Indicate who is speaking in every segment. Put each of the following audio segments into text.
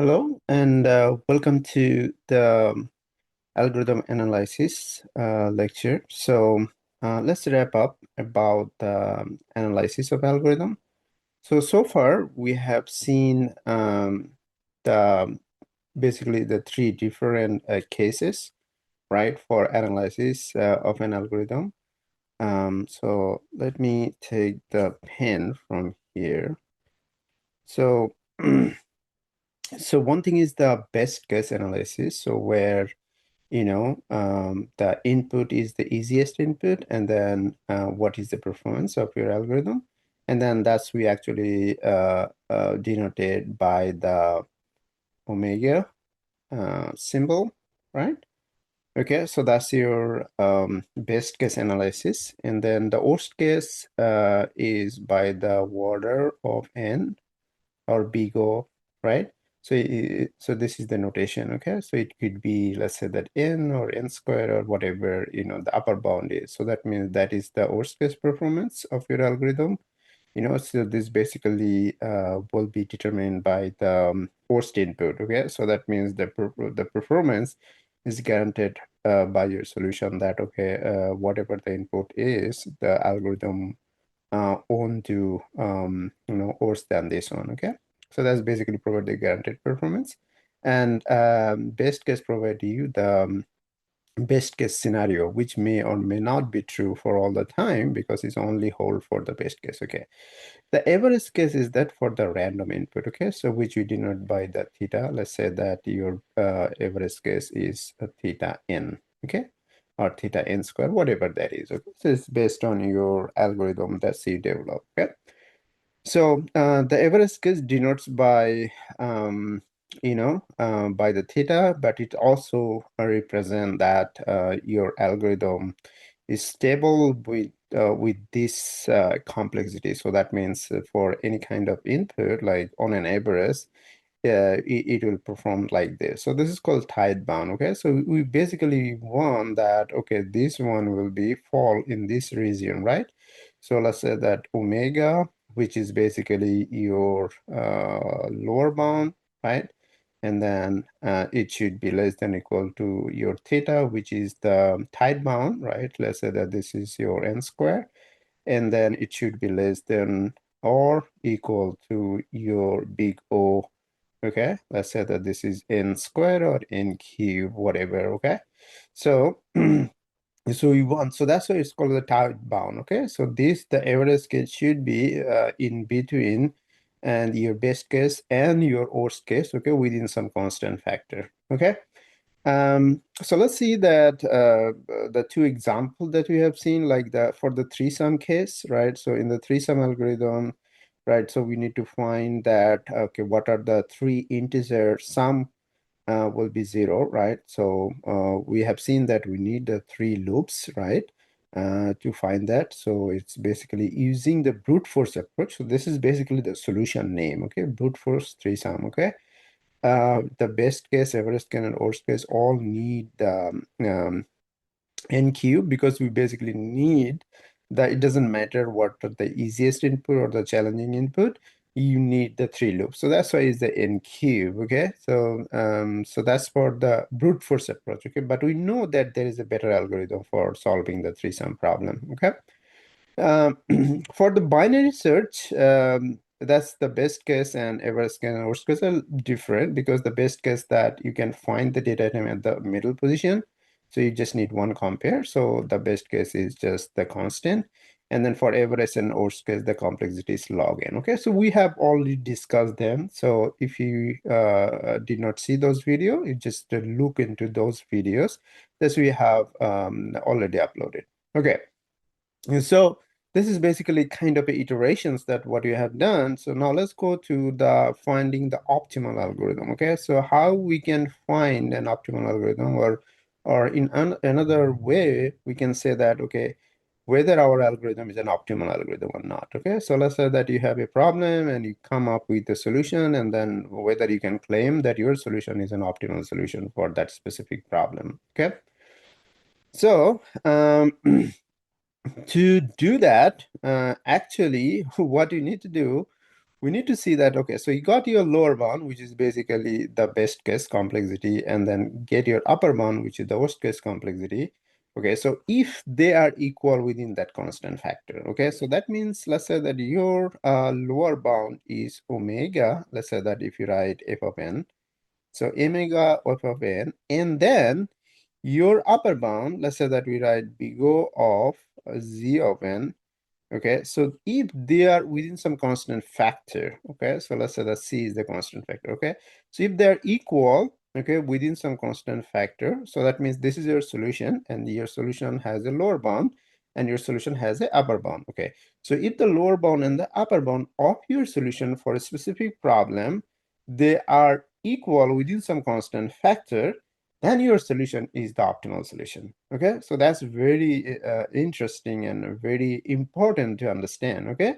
Speaker 1: Hello, and welcome to the algorithm analysis lecture. Let's wrap up about the analysis of algorithm. So far we have seen the basically the three different cases, right, for analysis of an algorithm. So let me take the pen from here. So So one thing is the best case analysis. So where, the input is the easiest input, and then what is the performance of your algorithm? And then that's we actually denoted by the omega symbol, right? Okay, so that's your best case analysis. And then the worst case is by the order of n or big O, right? So this is the notation, okay? So it could be, let's say that n or n square or whatever, the upper bound is. So that means that is the worst case performance of your algorithm. So this basically will be determined by the forced input, okay? So that means the performance is guaranteed by your solution that, okay, whatever the input is, the algorithm won't do, worse than this one, okay? So that's basically provide the guaranteed performance. And best case provide you the best case scenario, which may or may not be true for all the time because it's only hold for the best case, okay? The average case is that for the random input, okay? So which we denote by the theta. Let's say that your average case is a theta n, okay? Or theta n square, whatever that is, okay? So it's based on your algorithm that you develop, okay? So the average case denotes by by the theta, but it also represent that your algorithm is stable with this complexity. So that means for any kind of input, like on an average, it will perform like this. So this is called tight bound. Okay, so we basically want that. Okay, this one will be fall in this region, right? So let's say that omega, which is basically your lower bound, right? And then it should be less than equal to your theta, which is the tight bound, right? Let's say that this is your n square, and then it should be less than or equal to your big O. Okay, let's say that this is n squared or n cube, whatever. Okay, so so that's why it's called the tight bound. Okay, so the average case should be in between and your best case and your worst case, okay, within some constant factor. Okay, so let's see that the two examples that we have seen, like the for the three-sum case, right? So in the three-sum algorithm, right? So we need to find that, okay, what are the three integer sum will be zero, right? So we have seen that we need the three loops, right? To find that. So it's basically using the brute force approach. So this is basically the solution name, okay? Brute force three-sum, okay? The best case, average case, and worst case all need the n cube because we basically need that. It doesn't matter what are the easiest input or the challenging input, you need the three loops. So that's why it's the n cube, okay? So that's for the brute force approach, okay? But we know that there is a better algorithm for solving the three-sum problem, okay? Um, for the binary search, that's the best case, and average case and worst case are different because the best case that you can find the data item at the middle position. So you just need one compare. So the best case is just the constant. And then for average and worst case, the complexity is log n. Okay, so we have already discussed them. So if you did not see those videos, you just look into those videos that we have already uploaded. Okay. And so this is basically kind of iterations that what you have done. So now let's go to the finding the optimal algorithm. Okay, so how we can find an optimal algorithm, or in another way, we can say that, okay, whether our algorithm is an optimal algorithm or not. Okay, so let's say that you have a problem and you come up with a solution, and then whether you can claim that your solution is an optimal solution for that specific problem. Okay, so to do that, actually, what you need to do, we need to see that, okay, so you got your lower bound, which is basically the best case complexity, and then get your upper bound, which is the worst case complexity. Okay, so if they are equal within that constant factor, okay, so that means, let's say that your lower bound is omega, let's say that if you write f of n, so omega of n, and then your upper bound, let's say that we write big O of z of n. Okay, so if they are within some constant factor, okay, so let's say that c is the constant factor, okay, so if they're equal, okay, within some constant factor, so that means this is your solution, and your solution has a lower bound, and your solution has a upper bound, okay. So if the lower bound and the upper bound of your solution for a specific problem, they are equal within some constant factor, then your solution is the optimal solution. Okay, so that's very interesting and very important to understand. Okay,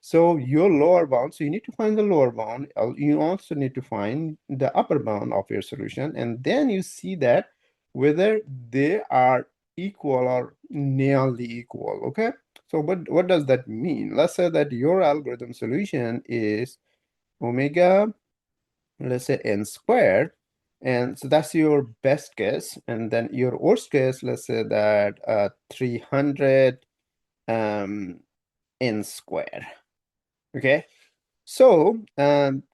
Speaker 1: so your lower bound, so you need to find the lower bound. You also need to find the upper bound of your solution, and then you see that whether they are equal or nearly equal. Okay, so what does that mean? Let's say that your algorithm solution is omega, let's say n squared, and so that's your best case, and then your worst case, let's say that 300 n squared. Okay, so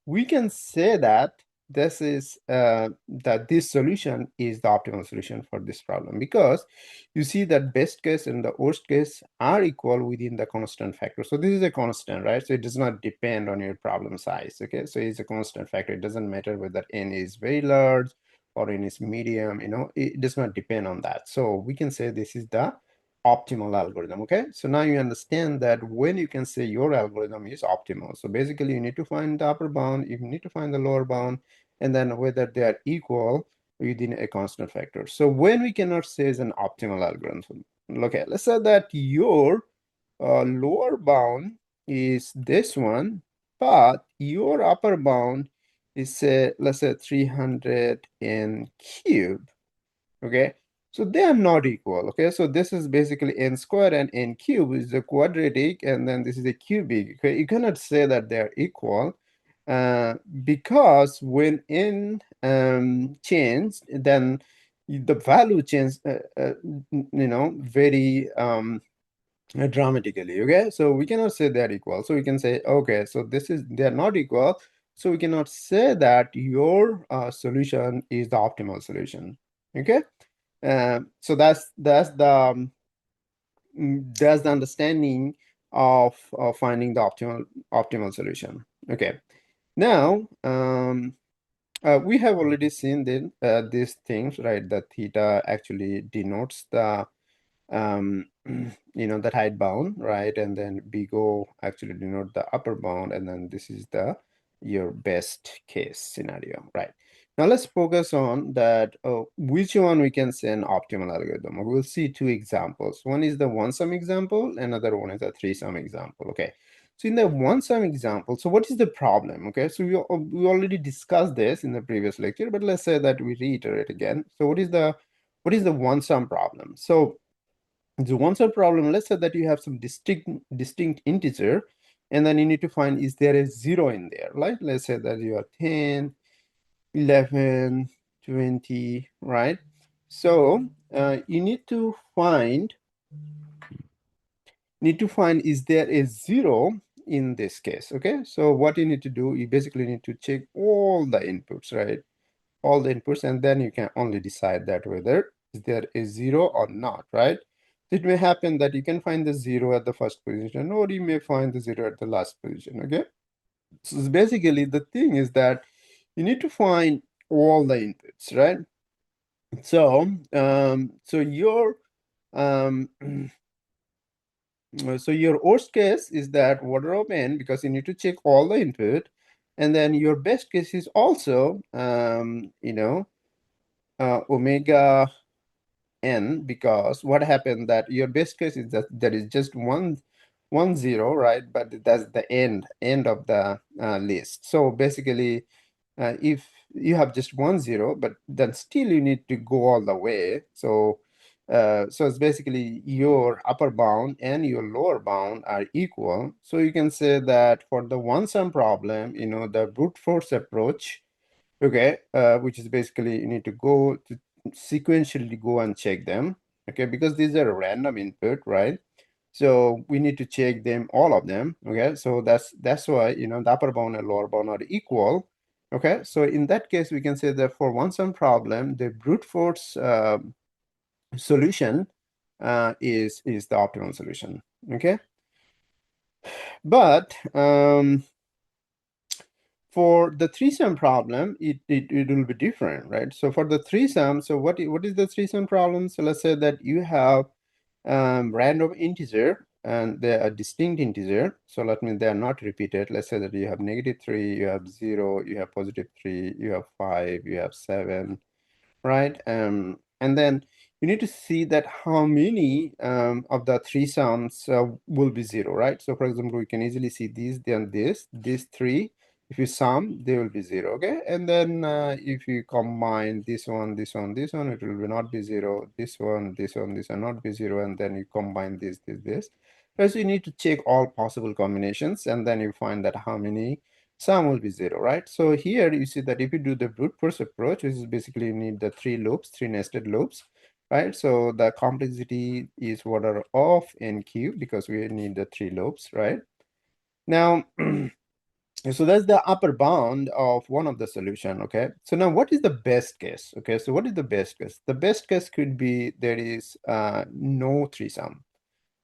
Speaker 1: we can say that this is that this solution is the optimal solution for this problem, because you see that best case and the worst case are equal within the constant factor. So this is a constant, right? So it does not depend on your problem size. Okay, so it's a constant factor. It doesn't matter whether n is very large or n is medium, you know, it does not depend on that. So we can say this is the optimal algorithm. Okay, so now you understand that when you can say your algorithm is optimal, so basically you need to find the upper bound, you need to find the lower bound, and then whether they are equal within a constant factor. So when we cannot say is an optimal algorithm, okay, let's say that your lower bound is this one, but your upper bound is say, let's say 300 n cube. Okay, so they are not equal. Okay, so this is basically n squared, and n cube is the quadratic, and then this is a cubic. Okay, you cannot say that they are equal because when n changed, then the value changed, you know, very dramatically. Okay, so we cannot say they're equal. So we can say, okay, so this is, they're not equal, so we cannot say that your solution is the optimal solution. Okay, so that's the understanding of finding the optimal solution. Okay, now we have already seen these things, right? The theta actually denotes the you know, that height bound, right? And then big O actually denote the upper bound, and then this is the your best case scenario, right? Now let's focus on that which one we can say an optimal algorithm. We'll see two examples. One is the one-sum example, another one is a three-sum example. Okay, so in the one-sum example, so what is the problem? Okay, so we already discussed this in the previous lecture, but let's say that we reiterate again. So what is the one-sum problem? So the one-sum problem, let's say that you have some distinct integer, and then you need to find, is there a zero in there? Like, let's say that you have 10, 11, 20, right? So you need to find, is there a zero in this case? Okay, so what you need to do, you basically need to check all the inputs, right? All the inputs, and then you can only decide that whether is there a zero or not, right? It may happen that you can find the zero at the first position, or you may find the zero at the last position. Okay, so basically the thing is that you need to find all the inputs, right? So um so your worst case is that order of n, because you need to check all the input, and then your best case is also you know, omega n, because what happened that your best case is that there is just one zero, right? But that's the end of the list. So basically if you have just one zero, but then still you need to go all the way. So So it's basically your upper bound and your lower bound are equal. So you can say that for the one sum problem, the brute force approach, okay, which is basically you need to go to sequentially go and check them, okay, because these are random input, right? So we need to check them, all of them, okay? So that's why, the upper bound and lower bound are equal, okay? So in that case, we can say that for one sum problem, the brute force solution is the optimal solution, okay? But for the three-sum problem, it will be different, right? So for the three-sum, so what is the three-sum problem? So let's say that you have random integer and they are distinct integer. So that means they are not repeated. Let's say that you have -3, you have 0, you have +3, you have 5, you have 7, right? And then you need to see that how many of the three sums will be 0, right? So for example, we can easily see these, then these three. If you sum, they will be 0, okay? And then if you combine this one, this one, this one, it will be not be 0. This one, this one, this one, not be 0. And then you combine this. First, you need to check all possible combinations, and then you find that how many sum will be 0, right? So here you see that if you do the brute force approach, which is basically you need the three nested loops, right? So the complexity is order of n cube because we need the three loops, right? Now, so that's the upper bound of one of the solution, okay? So now what is the best case? Okay, so what is the best case? The best case could be there is no three sum.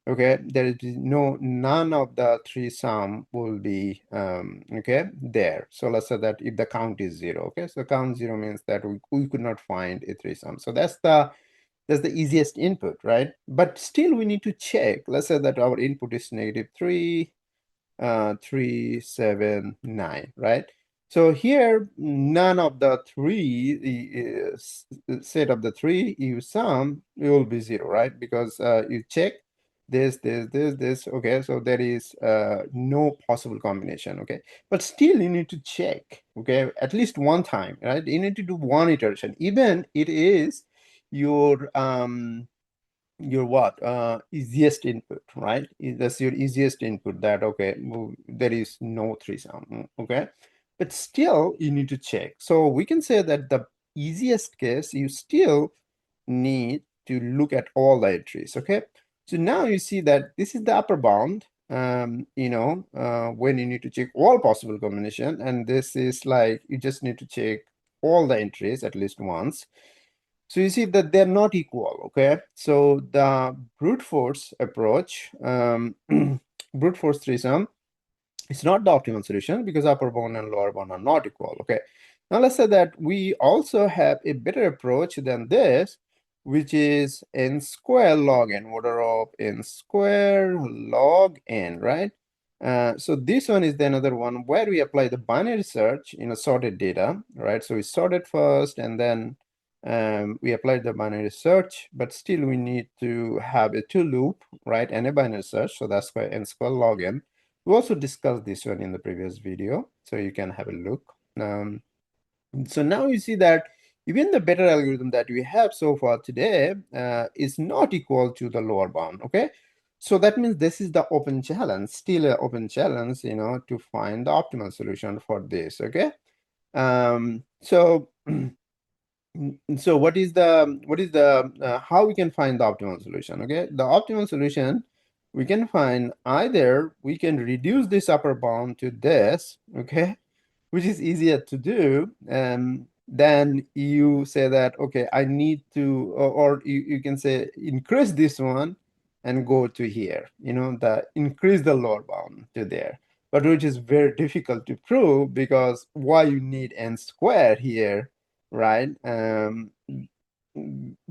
Speaker 1: Okay, there is none of the three sum will be okay there. So let's say that if the count is 0, okay, so count 0 means that we could not find a three sum. So that's the easiest input, right? But still we need to check. Let's say that our input is -3, 3, 7, 9, right? So here, none of the three set of the three you sum, it will be 0, right? Because you check this. Okay, so there is no possible combination. Okay, but still you need to check. Okay, at least one time, right? You need to do one iteration, even it is your what easiest input, right? That's your easiest input, that okay, there is no three sum, okay, but still you need to check. So we can say that the easiest case, you still need to look at all the entries, okay? So now you see that this is the upper bound, when you need to check all possible combination, and this is like you just need to check all the entries at least once. So you see that they're not equal, okay? So the brute force approach, brute force threesome, it's not the optimal solution because upper bound and lower bound are not equal, okay? Now let's say that we also have a better approach than this, which is n square log n, order of n square log n, right? So this one is the another one where we apply the binary search in a sorted data, right? So we sorted first and then we applied the binary search, but still we need to have a two loop, right? And a binary search. So that's why n square log n. We also discussed this one in the previous video, so you can have a look. So now you see that even the better algorithm that we have so far today is not equal to the lower bound, okay? So that means this is the open challenge, still an open challenge, to find the optimal solution for this, okay? So so what is the how we can find the optimal solution? Okay, the optimal solution we can find either we can reduce this upper bound to this, okay, which is easier to do. Then you say that okay, I need to, or you can say increase this one and go to here. The increase the lower bound to there, but which is very difficult to prove because why you need n square here, right?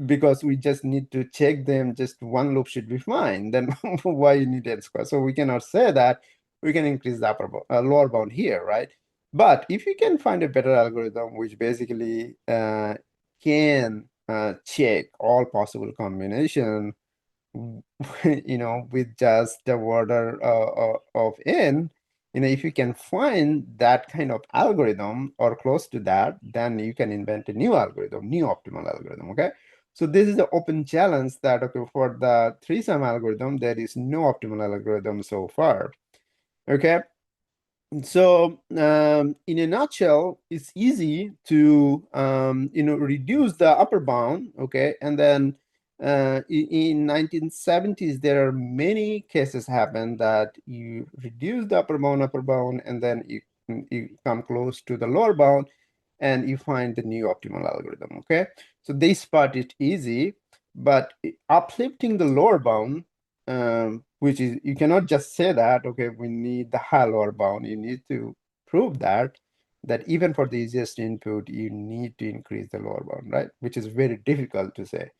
Speaker 1: Because we just need to check them, just one loop should be fine. Then why you need n square? So we cannot say that we can increase the lower bound here, right? But if you can find a better algorithm which basically can check all possible combination, with just the order of n, if you can find that kind of algorithm or close to that, then you can invent a new algorithm, new optimal algorithm, okay? So this is the open challenge that, okay, for the three-sum algorithm, there is no optimal algorithm so far. Okay. So, in a nutshell, it's easy to, reduce the upper bound, okay? And then in 1970s, there are many cases happen that you reduce the upper bound, and then you come close to the lower bound, and you find the new optimal algorithm, okay? So this part is easy, but uplifting the lower bound, which is, you cannot just say that, okay, we need the high lower bound. You need to prove that even for the easiest input, you need to increase the lower bound, right? Which is very difficult to say.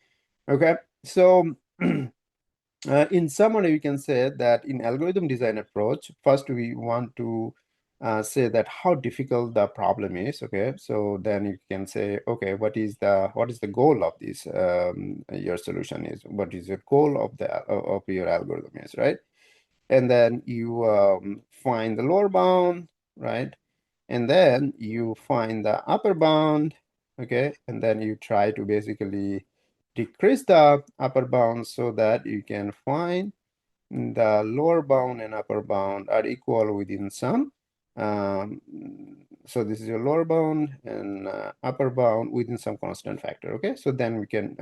Speaker 1: Okay, so in summary, we can say that in algorithm design approach, first we want to say that how difficult the problem is. Okay, so then you can say, okay, what is the goal of this, your solution is, what is the goal of the of your algorithm is, right? And then you find the lower bound, right? And then you find the upper bound, okay? And then you try to basically decrease the upper bound so that you can find the lower bound and upper bound are equal within some. Um, so this is your lower bound and upper bound within some constant factor, okay? So then we can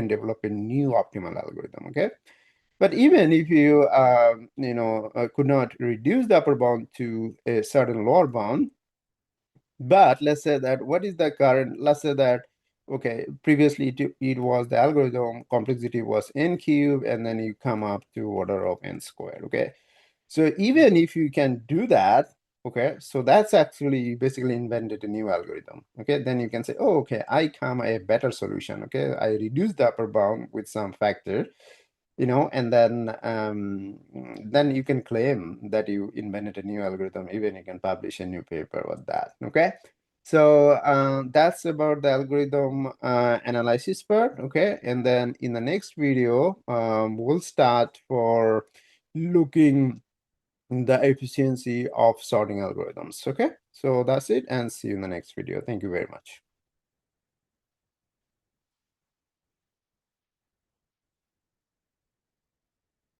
Speaker 1: develop a new optimal algorithm, okay? But even if you, could not reduce the upper bound to a certain lower bound, but let's say that what is the current, let's say that, okay, previously it was the algorithm complexity was n cube, and then you come up to order of n squared, okay? So even if you can do that, okay, so that's actually basically invented a new algorithm, okay? Then you can say, oh, okay, I come a better solution, okay? I reduce the upper bound with some factor, and then you can claim that you invented a new algorithm, even you can publish a new paper with that, okay? So that's about the algorithm analysis part, okay? And then in the next video, we'll start for looking the efficiency of sorting algorithms, okay? So that's it, and see you in the next video. Thank you very much.